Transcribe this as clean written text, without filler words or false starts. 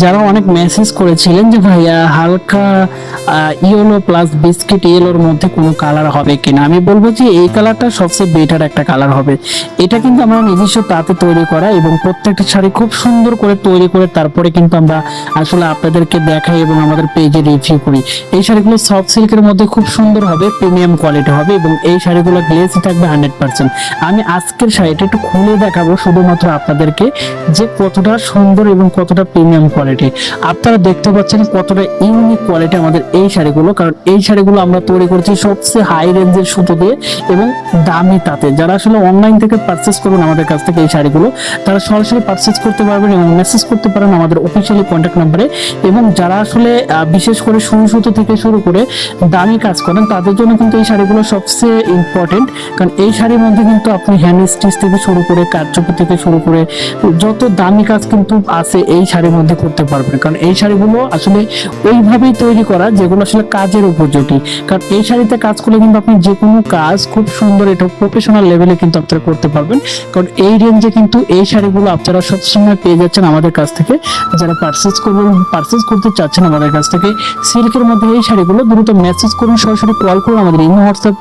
যারা অনেক মেসেজ করেছিলেন যে ভাইয়া হালকা ইয়েলো প্লাস বিস্কিট ইয়েলোর মধ্যে কোনো কালার হবে কিনা, আমি বলবো যে এই কালারটা সবচেয়ে বেটার একটা কালার হবে। এটা কিন্তু আমরা নিজস্ব তাঁতে তৈরি করা এবং প্রত্যেকটা শাড়ি খুব সুন্দর করে তৈরি করে তারপরে কিন্তু আমরা আসলে আপনাদেরকে দেখাই এবং আমাদের পেজে রিভিউ করি। এই শাড়িগুলো সফট সিল্কের মধ্যে খুব সুন্দর হবে, প্রিমিয়াম কোয়ালিটি হবে এবং এই শাড়িগুলো গ্লেজি থাকবে 100%। আমি আজকের শাড়িটা একটু খুলে দেখাবো শুধুমাত্র আপনাদেরকে যে কতটা সুন্দর এবং কতটা প্রিমিয়াম কোয়ালিটি। আপনারা দেখতে পাচ্ছেন কতটা ইউনিক কোয়ালিটি আমাদের এই শাড়িগুলো, কারণ এই শাড়িগুলো আমরা তৈরি করছি সবচেয়ে হাই রেঞ্জের সুতো দিয়ে এবং দামি তাতে। যারা আসলে অনলাইন থেকে পারচেস করবেন আমাদের কাছ থেকে এই শাড়িগুলো, তারা সরাসরি পারচেস করতে পারবেন এবং মেসেজ করতে পারেন আমাদের অফিসিয়ালি কন্ট্যাক্ট নাম্বারে। এবং যারা আসলে বিশেষ করে সুই সুতো থেকে শুরু করে দামি কাজ করেন তাদের জন্য কিন্তু এই শাড়িগুলো সবচেয়ে ইম্পর্টেন্ট, কারণ এই শাড়ির মধ্যে কিন্তু আপনি হ্যান্ড স্টিচ থেকে শুরু করে কারচুপি থেকে শুরু করে যত দামি কাজ কিন্তু আছে এই শাড়ির মধ্যে করতে পারবেন। কারণ এই শাড়িগুলো আসলে ওইভাবেই তৈরি করা যেগুলো আসলে কাজের উপযোগী। কারণ এই শাড়িতে কাজ করলে কিন্তু আপনি যে কোনো কাজ খুব সুন্দর, এটা প্রফেশনাল লেভেলে কিন্তু আপনারা করতে পারবেন। কারণ এই রেঞ্জে কিন্তু এই শাড়িগুলো আপনারা সবসময় পেয়ে যাচ্ছেন আমাদের কাছ থেকে। যারা পারচেজ করতে চাচ্ছেন আমাদের কাছ থেকে সিল্কের মধ্যে এই শাড়িগুলো, দ্রুত মেসেজ করুন, সরাসরি কল করুন, আমাদের ইমো হোয়াটসঅ্যাপ